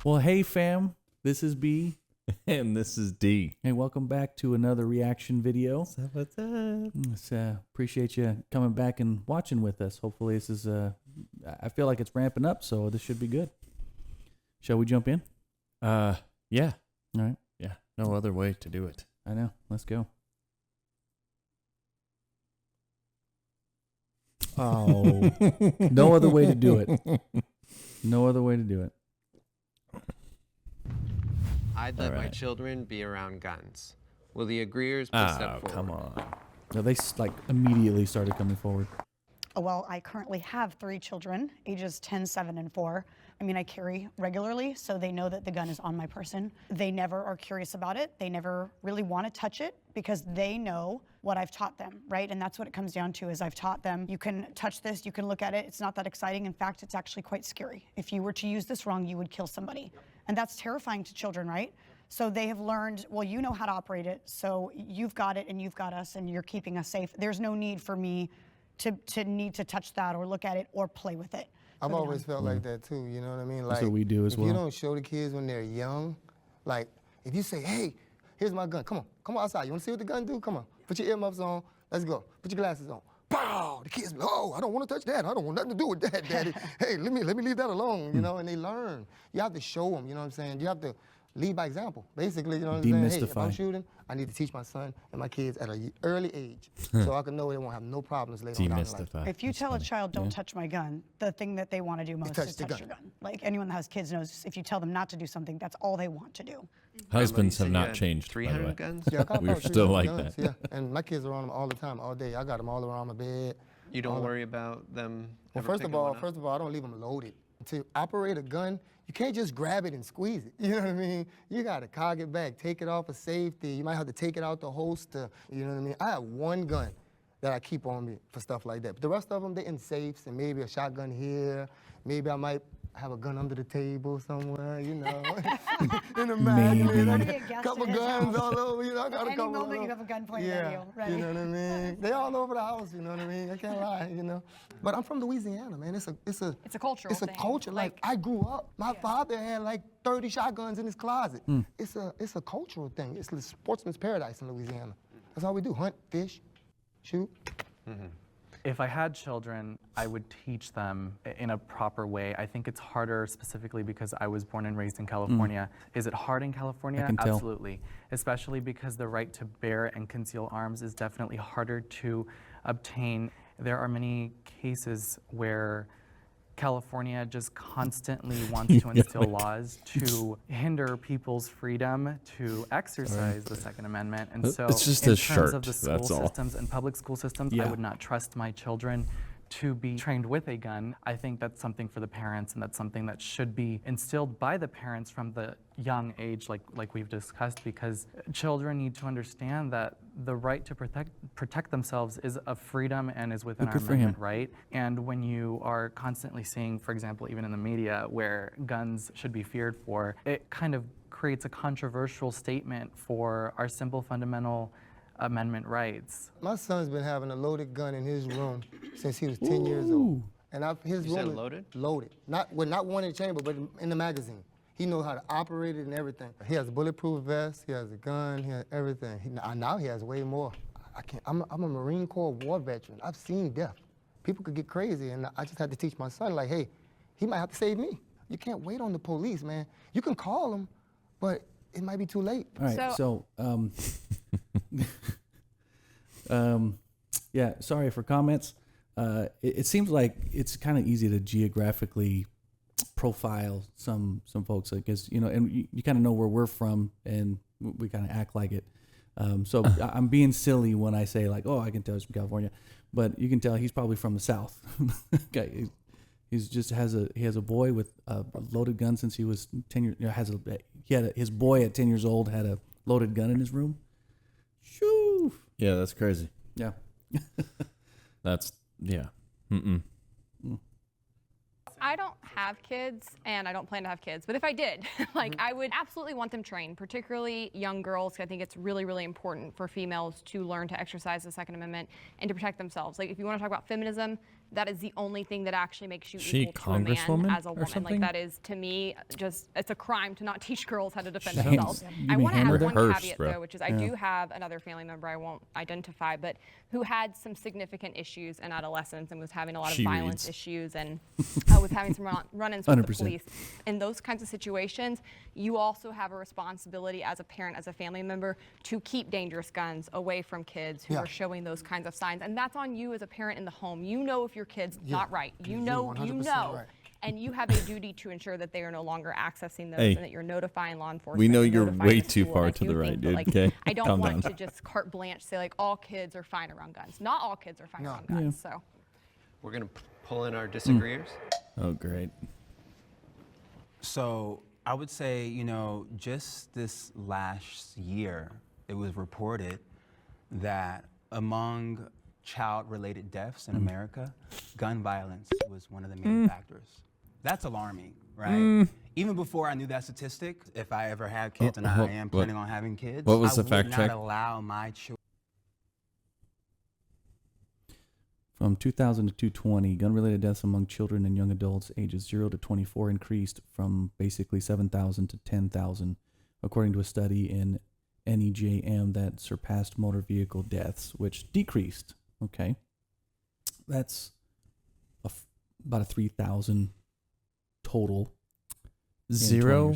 Well, hey fam, this is B. And this is D. Hey, welcome back to another reaction video. What's up? Appreciate you coming back and watching with us. Hopefully this is, I feel like it's ramping up, so this should be good. Shall we jump in? Yeah. All right. Yeah. No other way to do it. I know. Let's go. Oh, no other way to do it. No other way to do it. I'd let my right. children be around guns. Will the agreeers please step forward? Come on. No, they immediately started coming forward. Well, I currently have 3 children, ages 10, 7, and 4. I mean, I carry regularly, so they know that the gun is on my person. They never are curious about it. They never really want to touch it because they know what I've taught them, right? And that's what it comes down to is I've taught them, you can touch this, you can look at it. It's not that exciting. In fact, it's actually quite scary. If you were to use this wrong, you would kill somebody. And that's terrifying to children, right? So they have learned, well, you know how to operate it, so you've got it and you've got us and you're keeping us safe. There's no need for me to need to touch that or look at it or play with it. I've always felt like that too, you know what I mean? Like, That's what we do as well. If you don't show the kids when they're young, like, if you say, hey, here's my gun, come on outside. You wanna see what the gun do? Come on, put your earmuffs on, let's go. Put your glasses on. Pow! The kids be like, oh, I don't wanna touch that. I don't want nothing to do with that, Daddy. Hey, let me leave that alone, you know, and they learn. You have to show them, you know what I'm saying? You have to lead by example, basically, you know what I'm saying? Hey, if I'm shooting, I need to teach my son and my kids at an early age so I can know they won't have no problems later on down the line. If you tell a child, don't touch my gun, the thing that they want to do most is touch your gun. Like anyone that has kids knows if you tell them not to do something, that's all they want to do. Husbands have not changed, by the 300 way. guns? Yeah, I got We're about still 300 like guns, that. Yeah, and my kids are on them all the time, all day. I got them all around my bed. You don't worry about them Well, ever first picking of all, one up? I don't leave them loaded. To operate a gun, you can't just grab it and squeeze it. You know what I mean? You gotta cog it back, take it off for safety. You might have to take it out the holster. You know what I mean? I have one gun that I keep on me for stuff like that. But the rest of them, they're in safes and maybe a shotgun here. Maybe I might have a gun under the table somewhere, you know. In the magazine, a couple guns all over, you know. I got a couple. Any moment you have a gun pointed at you, right? You know what I mean? They all over the house, you know what I mean? I can't lie, you know. But I'm from Louisiana, man. It's a cultural It's a thing. culture. Like I grew up, my father had like 30 shotguns in his closet. It's a cultural thing. It's a sportsman's paradise in Louisiana. That's all we do: hunt, fish, shoot. If I had children, I would teach them in a proper way. I think it's harder specifically because I was born and raised in California. Is it hard in California? I can tell. Absolutely. Especially because the right to bear and conceal arms is definitely harder to obtain. There are many cases where California just constantly wants to instill laws to hinder people's freedom to exercise the Second Amendment. And so It's just in a terms shirt, of the school that's all. systems and public school systems, I would not trust my children to be trained with a gun. I think that's something for the parents, and that's something that should be instilled by the parents from the young age, like we've discussed, because children need to understand that the right to protect themselves is a freedom and is within our amendment, right? And when you are constantly seeing, for example, even in the media, where guns should be feared for, it kind of creates a controversial statement for our simple fundamental amendment rights. My son's been having a loaded gun in his room since he was 10 years old. And his You room said is loaded? Loaded. Not one in the chamber, but in the magazine. He knows how to operate it and everything. He has a bulletproof vest, he has a gun, he has everything. Now he has way more. I'm a Marine Corps war veteran. I've seen death. People could get crazy, and I just had to teach my son, like, hey, he might have to save me. You can't wait on the police, man. You can call them, but it might be too late. All right, so yeah, sorry for comments. It seems like it's kind of easy to geographically profile some folks, because you know, and you kind of know where we're from, and we kind of act like it. So I'm being silly when I say like, oh, I can tell he's from California, but you can tell he's probably from the South. Okay, he has a boy with a loaded gun since he was 10 years. You know, his boy at 10 years old had a loaded gun in his room. Shoo. Yeah, that's crazy. Yeah. That's, yeah. I don't have kids, and I don't plan to have kids, but if I did, like I would absolutely want them trained, particularly young girls. I think it's really, really important for females to learn to exercise the Second Amendment and to protect themselves. Like if you want to talk about feminism, that is the only thing that actually makes you equal to a man as a woman. Like that is, to me, just, it's a crime to not teach girls how to defend themselves. I want to add one caveat though, which is I do have another family member I won't identify, but who had some significant issues in adolescence and was having a lot of violence issues and was having some run-ins with the police. In those kinds of situations, you also have a responsibility as a parent, as a family member, to keep dangerous guns away from kids who are showing those kinds of signs. And that's on you as a parent in the home. You know if your kid's not right. You know, right. And you have a duty to ensure that they are no longer accessing those and that you're notifying law enforcement. We know you're way too far to the right, dude. Like, okay? I don't want to just carte blanche say like all kids are fine around guns. Not all kids are fine around guns. So we're going to pull in our disagreeers. Oh, great. So I would say, you know, just this last year, it was reported that among child-related deaths in America, gun violence was one of the main factors. That's alarming, right? Even before I knew that statistic, if I ever had kids, and I am planning on having kids, what was the fact check? I would not allow my children. From 2000 to 2020, gun-related deaths among children and young adults ages 0 to 24 increased from basically 7,000 to 10,000, according to a study in NEJM that surpassed motor vehicle deaths, which decreased. Okay, that's about a 3,000 total. 0.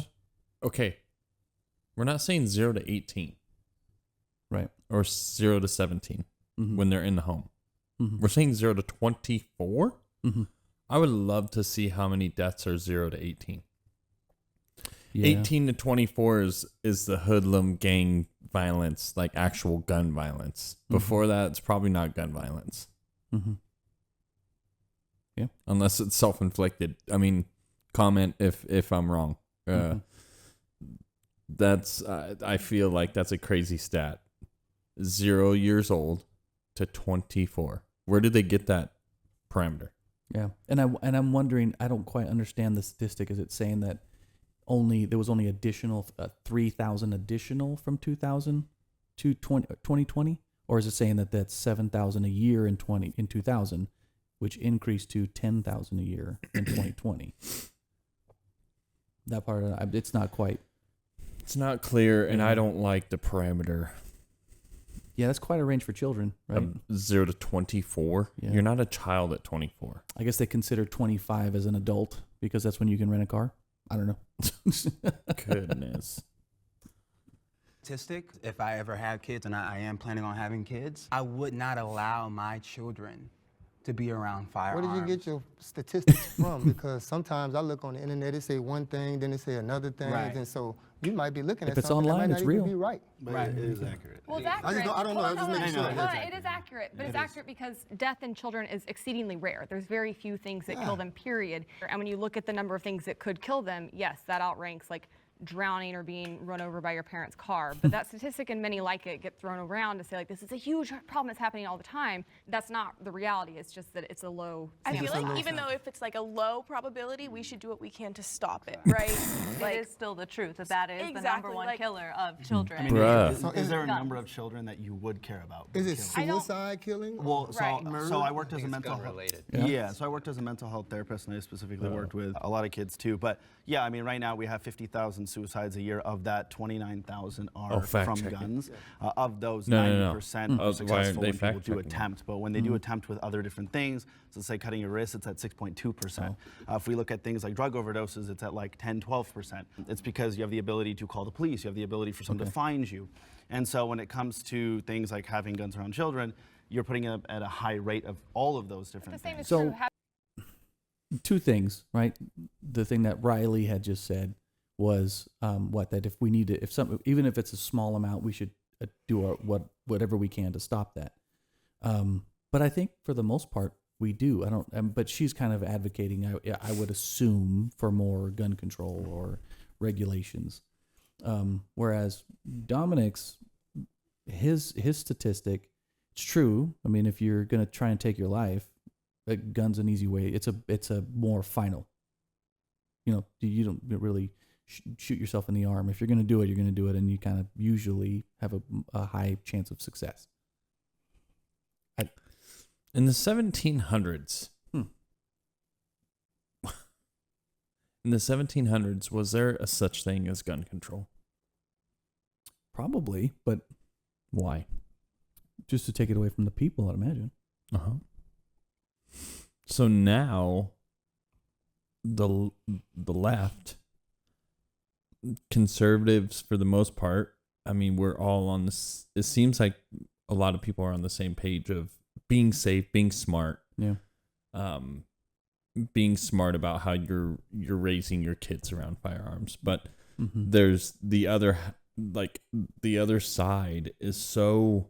Okay, we're not saying 0 to 18, right? Or 0 to 17 when they're in the home. We're saying 0 to 24. I would love to see how many deaths are 0 to 18. 18 to 24 is the hoodlum gang violence, like actual gun violence. Before that, it's probably not gun violence. Yeah, unless it's self-inflicted. I mean, comment if I'm wrong. That's I feel like that's a crazy stat. 0 years old to 24. Where did they get that parameter? Yeah, and I'm wondering. I don't quite understand the statistic. Is it saying that there was only additional 3,000 additional from 2000 to 2020, or is it saying that that's 7,000 a year in 2000, which increased to 10,000 a year in 2020? That part of it's not quite. It's not clear, and I don't like the parameter. Yeah, that's quite a range for children, right? 0 to 24. Yeah. You're not a child at 24. I guess they consider 25 as an adult because that's when you can rent a car. I don't know. Goodness. Statistic, if I ever had kids, and I am planning on having kids, I would not allow my children to be around firearms. Where did you get your statistics from? Because sometimes I look on the internet, it say one thing, then it say another thing, and so you might be looking at something online, that might it's not even real. be right. But it is accurate. Well, it's accurate. I don't know. I was just making sure. It is accurate, but it's accurate because death in children is exceedingly rare. There's very few things that kill them, period. And when you look at the number of things that could kill them, yes, that outranks like drowning or being run over by your parents' car. But that statistic, and many like it, get thrown around to say like this is a huge problem that's happening all the time. That's not the reality. It's just that it's a low. I feel like even though if it's like a low probability, we should do what we can to stop it, right? Like, it is still the truth that is the number one killer of children. I mean, is there a number of children that you would care about? Is it suicide killing? Well, so I worked as a mental health. Yeah, so I worked as a mental health therapist, and I specifically worked with a lot of kids too. But yeah, I mean, right now we have 50,000 suicides a year. Of that, 29,000 are from guns. Of those, 90% are successful when people do attempt. But when they do attempt with other different things, so say cutting your wrist, it's at 6.2%. If we look at things like drug overdoses, it's at like 10, 12%. It's because you have the ability to call the police. You have the ability for someone to find you. And so when it comes to things like having guns around children, you're putting it at a high rate of all of those different things. So, two things, right? The thing that Riley had just said was that if we need to, even if it's a small amount, we should do whatever we can to stop that. But I think for the most part we do. I don't. But she's kind of advocating. I would assume for more gun control or regulations. Whereas Dominic's his statistic, it's true. I mean, if you're gonna try and take your life, a gun's an easy way. It's a more final. you don't really shoot yourself in the arm. If you're going to do it, you're going to do it, and you kind of usually have a high chance of success. In the 1700s, in the 1700s, was there a such thing as gun control? Probably, but why? Just to take it away from the people, I'd imagine. So now, the left, conservatives for the most part, I mean, we're all on this. It seems like a lot of people are on the same page of being safe, being smart. Yeah. Being smart about how you're raising your kids around firearms. But there's the other, like the other side is so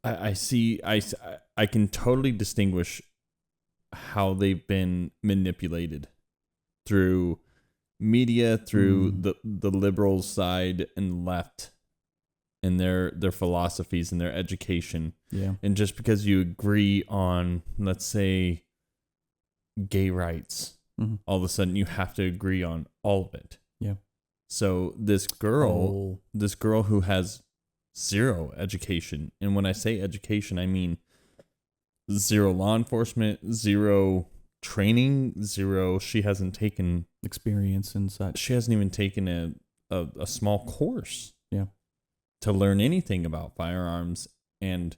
I can totally distinguish how they've been manipulated through media, through the liberal side and left, and their philosophies and their education. Yeah. And just because you agree on, let's say, gay rights, all of a sudden you have to agree on all of it. Yeah. So this girl who has zero education, and when I say education, I mean zero law enforcement, zero training, zero. She hasn't taken experience and such. She hasn't even taken a small course. Yeah. To learn anything about firearms and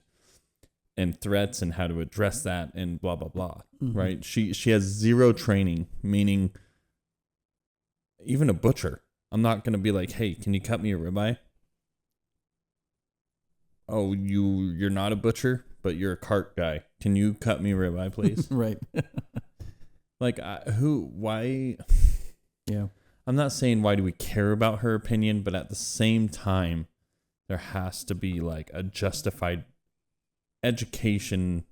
threats and how to address that and blah blah blah. Right? She has zero training, meaning even a butcher. I'm not gonna be like, hey, can you cut me a ribeye? Oh, you're not a butcher, but you're a cart guy. Can you cut me a ribeye, please? Right. Like, why? Yeah. I'm not saying why do we care about her opinion, but at the same time, there has to be like a justified education,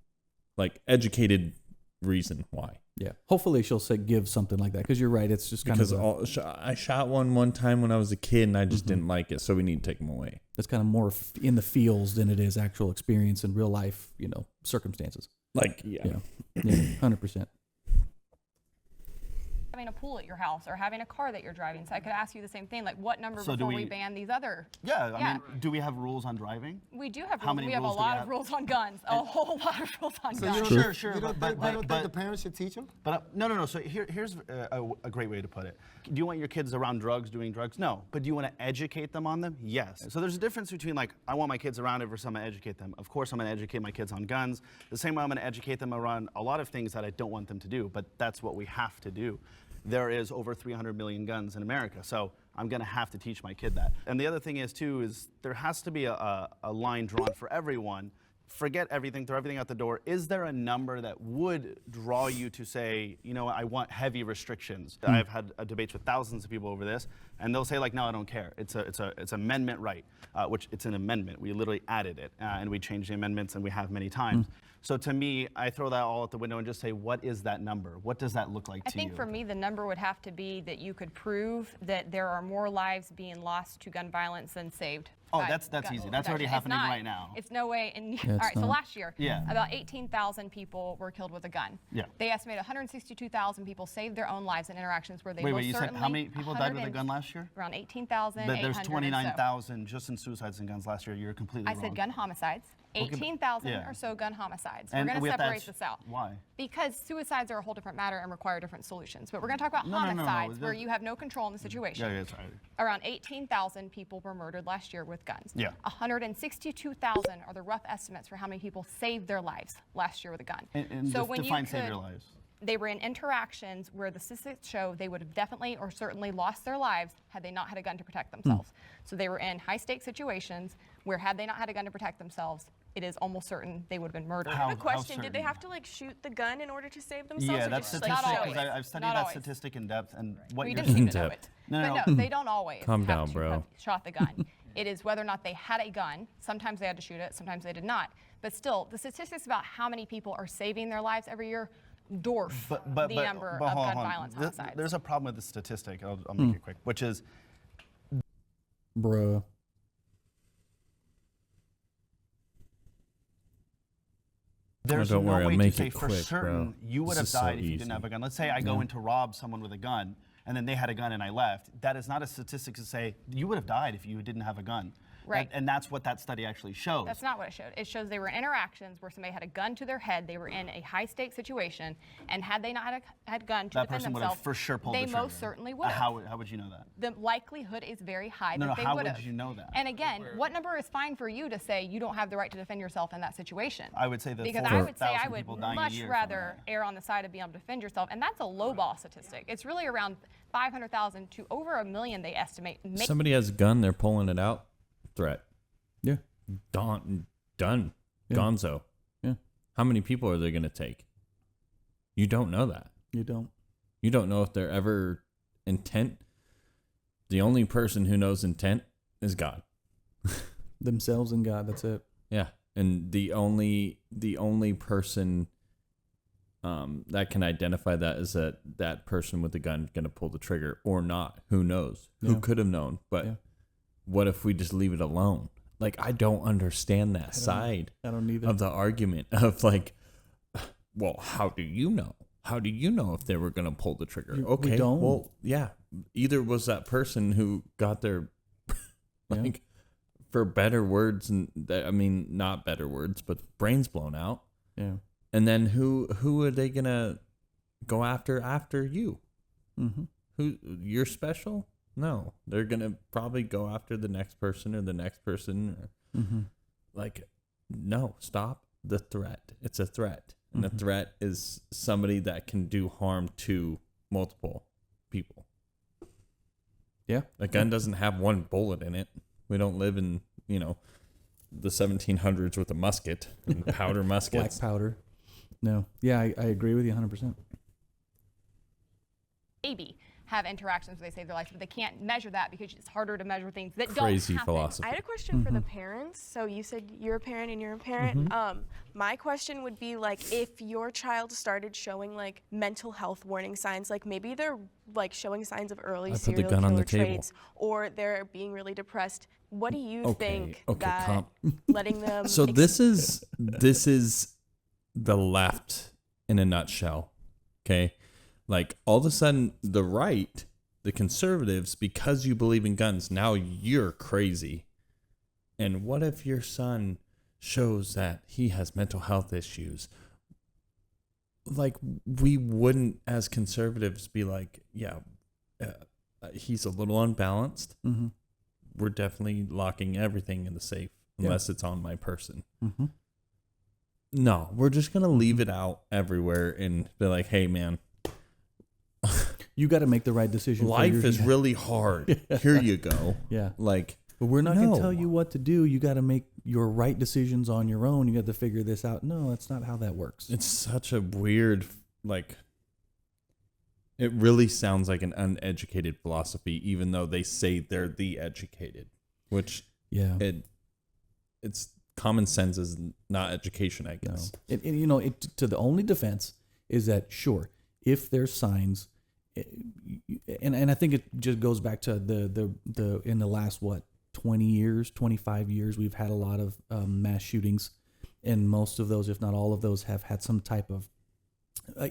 like educated reason why. Yeah. Hopefully she'll give something like that, because you're right. It's just kind of I shot one time when I was a kid and I just didn't like it, so we need to take them away. That's kind of more in the fields than it is actual experience in real life, circumstances. Like, yeah. 100%. Having a pool at your house or having a car that you're driving. So I could ask you the same thing, like what number So before we ban these other? Yeah, I mean, do we have rules on driving? We do have How rules. many We have a rules do we lot have? of rules on guns, a whole lot of rules on guns. Sure. You don't think the parents should teach them? But no. So here's a great way to put it. Do you want your kids around drugs, doing drugs? No. But do you want to educate them on them? Yes. So there's a difference between like, I want my kids around it versus I'm going to educate them. Of course, I'm going to educate my kids on guns. The same way I'm going to educate them around a lot of things that I don't want them to do. But that's what we have to do. There is over 300 million guns in America, so I'm going to have to teach my kid that. And the other thing is, too, is there has to be a line drawn for everyone. Forget everything, throw everything out the door. Is there a number that would draw you to say, I want heavy restrictions? I've had debates with thousands of people over this, and they'll say, like, no, I don't care. It's amendment right, which it's an amendment. We literally added it, and we changed the amendments, and we have many times. So to me, I throw that all out the window and just say, what is that number? What does that look like to you? I think for me, the number would have to be that you could prove that there are more lives being lost to gun violence than saved. Oh, that's easy. That's already happening right now. It's no way. Yeah, all right, so last year, Yeah. about 18,000 people were killed with a gun. Yeah. They estimate 162,000 people saved their own lives in interactions where they Wait, you said how many people died with a gun last year? Around 18,000. There's 29,000 just in suicides and guns last year. You're completely wrong. I said gun homicides. 18,000 yeah. or so gun homicides. And we're going to separate this out. Why? Because suicides are a whole different matter and require different solutions. But we're going to talk about homicides where you have no control in the situation. Yeah, that's right. Around 18,000 people were murdered last year with guns. Yeah. 162,000 are the rough estimates for how many people saved their lives last year with a gun. And so when define you save your lives. They were in interactions where the statistics show they would have definitely or certainly lost their lives had they not had a gun to protect themselves. So they were in high-stakes situations where had they not had a gun to protect themselves, it is almost certain they would have been murdered. I have a question. Did they have to shoot the gun in order to save themselves? Yeah, that's statistic. I've studied that statistic in depth, and what we you're didn't saying. even know it. But no, they don't always Calm have down, to bro. have shot the gun. It is whether or not they had a gun. Sometimes they had to shoot it, sometimes they did not. But still, the statistics about how many people are saving their lives every year dwarf the number of gun violence homicides. There's a problem with the statistic. I'll make it quick, which is, bruh. there's don't no worry, I'll way to make say it for quick, certain bro. you would This have is so died if you easy. didn't have a gun. Let's say I go in to rob someone with a gun, and then they had a gun and I left. That is not a statistic to say you would have died if you didn't have a gun. Right. And that's what that study actually shows. That's not what it showed. It shows they were interactions where somebody had a gun to their head. They were in a high-stakes situation, and had they not had a gun to that defend person would have themselves, for sure pulled they the trigger. most certainly would have. How would you know that? The likelihood is very high No, that no, they how would would have. you know that? And again, what number is fine for you to say you don't have the right to defend yourself in that situation? I would say that because I would say 4,000 I would people dying a much year from rather err on the side of being able to defend yourself, and that's a low ball statistic. It's really around 500,000 to over 1 million they estimate. Somebody has a gun, they're pulling it out. Threat. Yeah. Done. Yeah. Gonzo. Yeah. How many people are they going to take? You don't know that. You don't. You don't know if they're ever intent. The only person who knows intent is God. Themselves and God, that's it. Yeah. And the only person that can identify that is that person with the gun going to pull the trigger or not. Who knows? Yeah. Who could have known? But what if we just leave it alone? Like, I don't understand that side I don't either. of the argument of like, well, how do you know? How do you know if they were going to pull the trigger? Okay, we don't. well, yeah. Either was that person who got their, like, for better words, and I mean, not better words, but brains blown out. Yeah. And then who are they going to go after you? Mm-hmm. Who, you're special? No, they're going to probably go after the next person or the next person. Or, like, no, stop the threat. It's a threat. And the threat is somebody that can do harm to multiple people. Yeah. A gun doesn't have one bullet in it. We don't live in, the 1700s with a musket and powder muskets. Black powder. No. Yeah, I agree with you 100%. Maybe have interactions where they save their life, but they can't measure that because it's harder to measure things that Crazy don't happen. philosophy. I had a question for the parents. So you said you're a parent and you're a parent. My question would be like, if your child started showing like mental health warning signs, like maybe they're like showing signs of early serial killer traits, or they're being really depressed. What do you think that letting them? So this is the left in a nutshell. Okay. Like, all of a sudden, the right, the conservatives, because you believe in guns, now you're crazy. And what if your son shows that he has mental health issues? Like, we wouldn't, as conservatives, be like, he's a little unbalanced. Mm-hmm. We're definitely locking everything in the safe, unless it's on my person. Mm-hmm. No, we're just going to leave it out everywhere and be like, hey, man. You got to make the right decision. Life is really hard. Here you go. Yeah. Like, but we're not going to tell you what to do. You got to make your right decisions on your own. You got to figure this out. No, that's not how that works. It's such a weird, like, it really sounds like an uneducated philosophy, even though they say they're the educated, which it's common sense is not education, I guess. No. To the only defense is that, sure, if there's signs, and I think it just goes back to the in the last 20 years, 25 years, we've had a lot of mass shootings, and most of those, if not all of those, have had some type of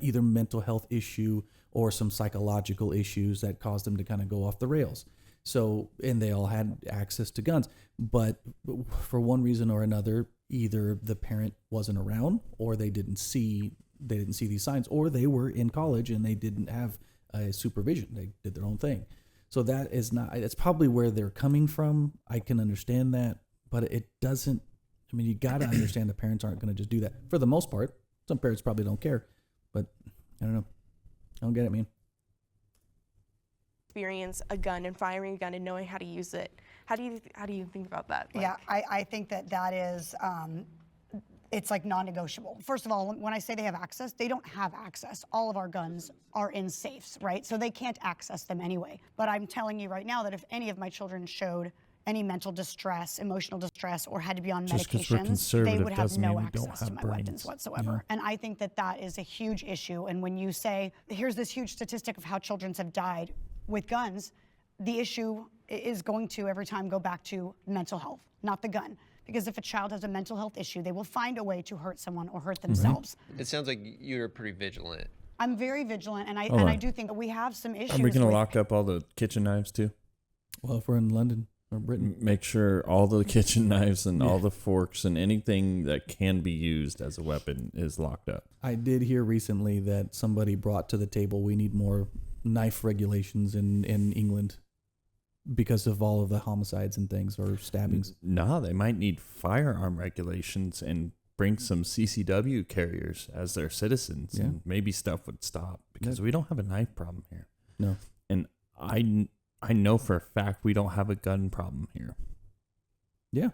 either mental health issue or some psychological issues that caused them to kind of go off the rails. So, and they all had access to guns, but for one reason or another, either the parent wasn't around, or they didn't see these signs, or they were in college and they didn't have supervision. They did their own thing. So that is not, it's probably where they're coming from. I can understand that, but it doesn't, I mean, you got to understand the parents aren't going to just do that for the most part. Some parents probably don't care, but I don't know. I don't get it, man. Experience a gun and firing a gun and knowing how to use it. How do you think about that? Like, yeah, I think that is, it's like non-negotiable. First of all, when I say they have access, they don't have access. All of our guns are in safes, right? So they can't access them anyway. But I'm telling you right now that if any of my children showed any mental distress, emotional distress, or had to be on medications, they would have no access to my weapons whatsoever. And I think that is a huge issue. And when you say, here's this huge statistic of how children have died with guns, the issue is going to every time go back to mental health, not the gun. Because if a child has a mental health issue, they will find a way to hurt someone or hurt themselves. It sounds like you're pretty vigilant. I'm very vigilant, and I do think that we have some issues. Are we going to lock up all the kitchen knives too? Well, if we're in London or Britain, make sure all the kitchen knives and all the forks and anything that can be used as a weapon is locked up. I did hear recently that somebody brought to the table we need more knife regulations in England because of all of the homicides and things or stabbings. No, they might need firearm regulations and bring some CCW carriers as their citizens, and maybe stuff would stop because we don't have a knife problem here. No, and I know for a fact we don't have a gun problem here. Yeah,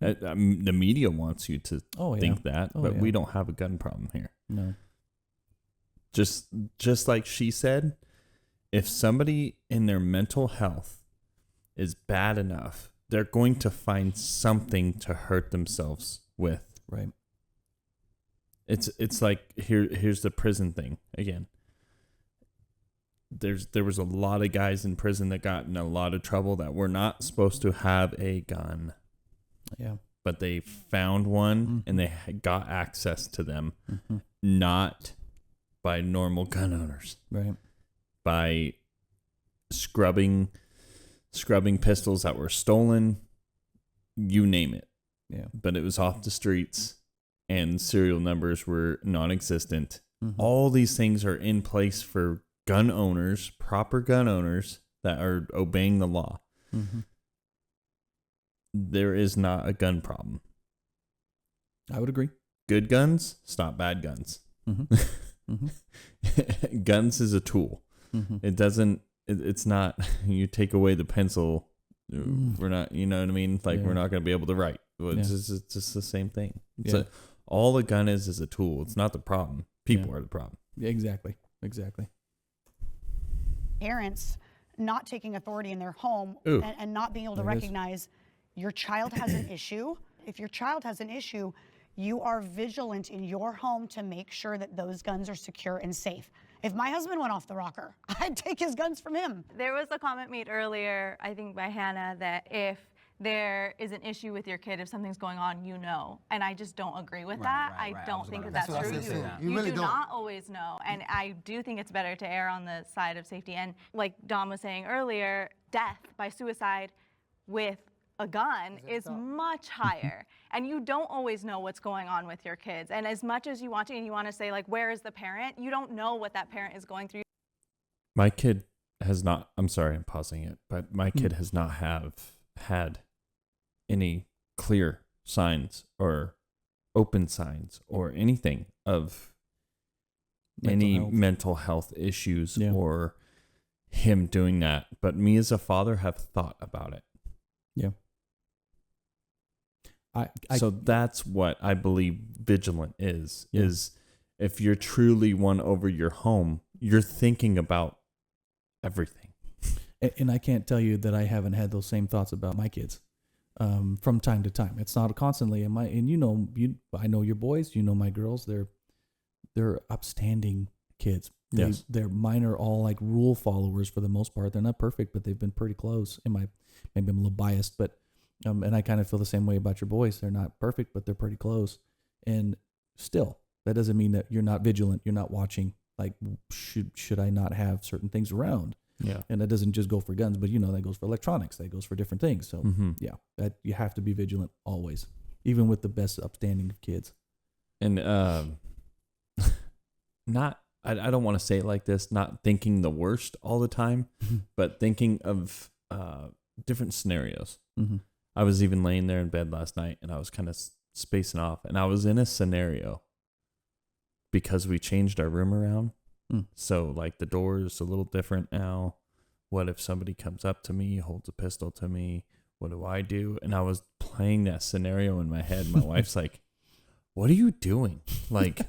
the media wants you to think that, but we don't have a gun problem here. No, just like she said, if somebody in their mental health is bad enough, they're going to find something to hurt themselves with. Right. It's like here's the prison thing again. There was a lot of guys in prison that got in a lot of trouble that were not supposed to have a gun. Yeah. But they found one and they got access to them, not by normal gun owners. Right. By scrubbing pistols that were stolen, you name it. Yeah. But it was off the streets and serial numbers were non-existent. All these things are in place for gun owners, proper gun owners that are obeying the law. There is not a gun problem. I would agree. Good guns stop bad guns. Guns is a tool. It doesn't, it's not, you take away the pencil, we're not, you know what I mean? Like we're not going to be able to write. It's just the same thing. All a gun is a tool. It's not the problem. People are the problem. Yeah, exactly. Parents not taking authority in their home and not being able to recognize your child has an issue. If your child has an issue, you are vigilant in your home to make sure that those guns are secure and safe. If my husband went off the rocker, I'd take his guns from him. There was a comment made earlier, I think by Hannah, that if there is an issue with your kid, if something's going on, you know. And I just don't agree with that. I don't think that's true. You really do not always know. And I do think it's better to err on the side of safety. And like Dom was saying earlier, death by suicide with a gun is much higher. And you don't always know what's going on with your kids. And as much as you want to, and you want to say, like, where is the parent? You don't know what that parent is going through. My kid has not, I'm sorry, I'm pausing it, but my kid has not had any clear signs or open signs or anything of mental health issues or him doing that. But me as a father have thought about it. Yeah. So that's what I believe vigilant is if you're truly won over your home, you're thinking about everything. And I can't tell you that I haven't had those same thoughts about my kids from time to time. It's not constantly. I know your boys, you know my girls. They're upstanding kids. They're mine are all like rule followers for the most part. They're not perfect, but they've been pretty close. Maybe I'm a little biased, but and I kind of feel the same way about your boys. They're not perfect, but they're pretty close. And still, that doesn't mean that you're not vigilant. You're not watching. Like, should I not have certain things around? Yeah. And that doesn't just go for guns, but that goes for electronics. That goes for different things. So that you have to be vigilant always, even with the best upstanding of kids. And I don't want to say it like this, not thinking the worst all the time, but thinking of different scenarios. I was even laying there in bed last night and I was kind of spacing off, and I was in a scenario because we changed our room around. So like the door is a little different now. What if somebody comes up to me, holds a pistol to me? What do I do? And I was playing that scenario in my head. My wife's like, what are you doing? Like,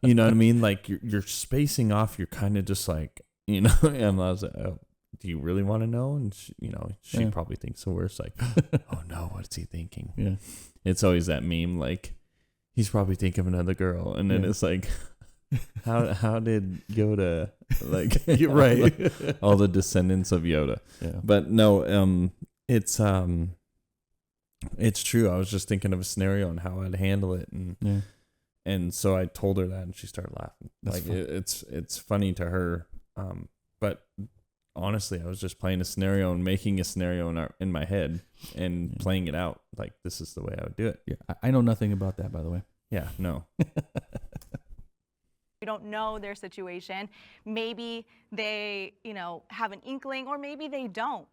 you know what I mean? Like you're spacing off. You're kind of just like, and I was like, oh, do you really want to know? And she probably thinks the worst. Like, oh no, what's he thinking? Yeah. It's always that meme. Like, he's probably thinking of another girl. And then it's like, how did Yoda, like, you're right. all the descendants of Yoda. Yeah. But no, it's, It's true. I was just thinking of a scenario and how I'd handle it, and so I told her that, and she started laughing. That's like it's funny to her, but honestly, I was just playing a scenario and making a scenario in my head and playing it out. Like, this is the way I would do it. Yeah, I know nothing about that, by the way. Yeah, no. You don't know their situation. Maybe they, have an inkling, or maybe they don't.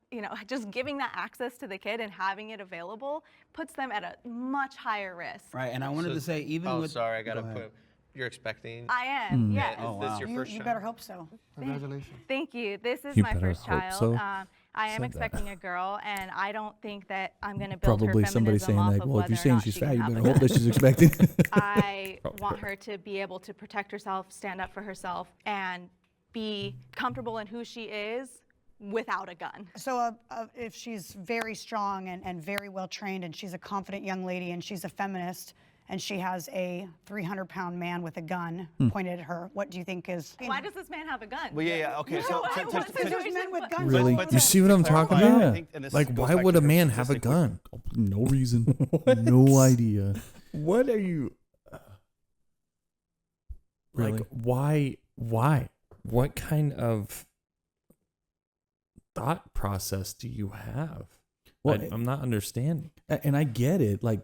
Just giving that access to the kid and having it available puts them at a much higher risk. Right, and I wanted to say, even with... sorry, I got to put... You're expecting? I am, yes. Is this your first You child? better hope so. Congratulations. Thank you. This is You my better first hope child. so. I am expecting a girl, and I don't think that I'm going to build Probably her somebody feminism saying off like, of well, if whether you're or saying not she's she fat, can you have better a hope gun. that she's expecting. I want her to be able to protect herself, stand up for herself, and be comfortable in who she is without a gun. So if she's very strong and very well trained, and she's a confident young lady, and she's a feminist, and she has a 300-pound man with a gun pointed at her, what do you think is... Why does this man have a gun? Well, yeah, okay. So, There's men with guns. Really? You see what I'm talking clarify, about? I think- and this Like, goes why back would to a your man have a statistic gun? No reason. No idea. What are you... Really? Like, why? What kind of thought process do you have? Well, I'm not understanding. And I get it. Like,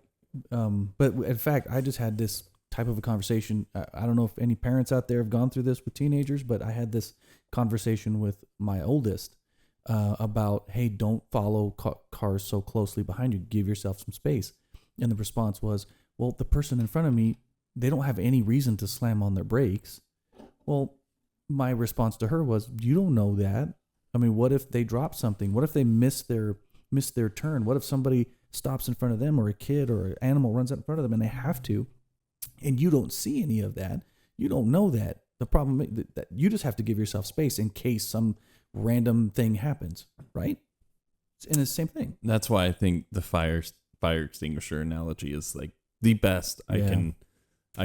but in fact, I just had this type of a conversation. I don't know if any parents out there have gone through this with teenagers, but I had this conversation with my oldest about, hey, don't follow cars so closely behind you. Give yourself some space. And the response was, well, the person in front of me, they don't have any reason to slam on their brakes. Well, my response to her was, you don't know that. I mean, what if they drop something? What if they miss their turn? What if somebody stops in front of them, or a kid or an animal runs up in front of them and they have to, and you don't see any of that? You don't know that. The problem is that you just have to give yourself space in case some random thing happens, right? And it's the same thing. That's why I think the fire extinguisher analogy is like the best I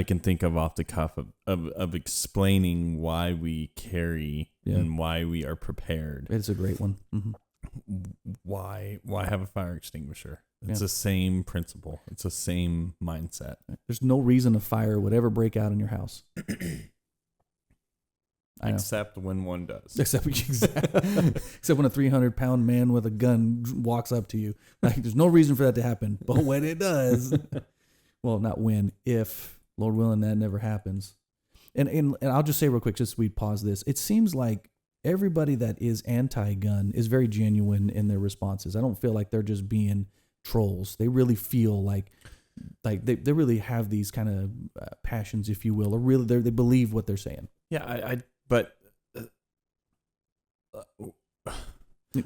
can think of off the cuff of explaining why we carry and why we are prepared. It's a great one. Mm-hmm. Why have a fire extinguisher? It's the same principle. It's the same mindset. There's no reason a fire would ever break out in your house. Except when one does. Except when a 300-pound man with a gun walks up to you. Like, there's no reason for that to happen. But when it does, well, not when, if, Lord willing, that never happens. And I'll just say real quick, just we pause this. It seems like everybody that is anti-gun is very genuine in their responses. I don't feel like they're just being trolls. They really feel like they really have these kind of passions, if you will, or really they believe what they're saying. Yeah, but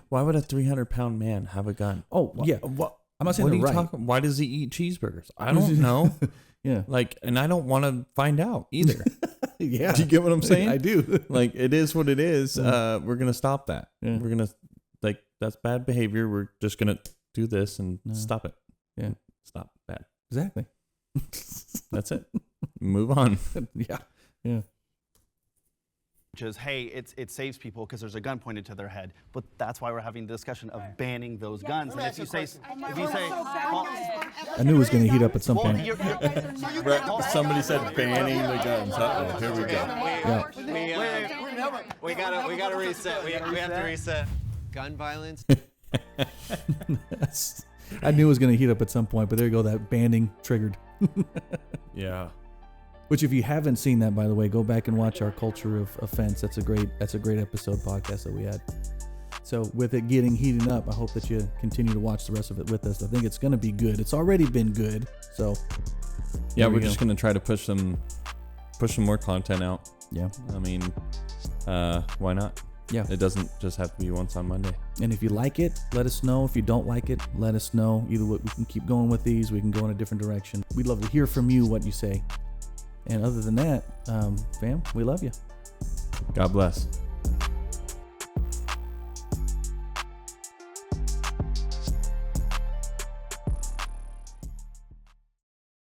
why would a 300-pound man have a gun? Oh, yeah. I'm not saying they're right. Why does he eat cheeseburgers? I don't know. Yeah. Like, and I don't want to find out either. Yeah. Do you get what I'm saying? I do. Like, it is what it is. We're going to stop that. Yeah. We're going to, like, that's bad behavior. We're just going to do this and stop it. Yeah. Stop bad. Exactly. That's it. Move on. Yeah. Yeah. Which is, hey, it saves people because there's a gun pointed to their head. But that's why we're having the discussion of banning those guns. And if you say, I knew it was going to heat up at some point. Somebody said banning the guns. Uh-oh, here we go. We gotta reset. We have to reset. Gun violence. I knew it was going to heat up at some point, but there you go. That banning triggered. Yeah. Which, if you haven't seen that, by the way, go back and watch our Culture of Offense. That's a great episode podcast that we had. So with it getting heating up, I hope that you continue to watch the rest of it with us. I think it's going to be good. It's already been good. So yeah, we're just going to try to push some more content out. Yeah. I mean, why not? Yeah. It doesn't just have to be once on Monday. And if you like it, let us know. If you don't like it, let us know. Either way, we can keep going with these. We can go in a different direction. We'd love to hear from you what you say. And other than that, fam, we love you. God bless.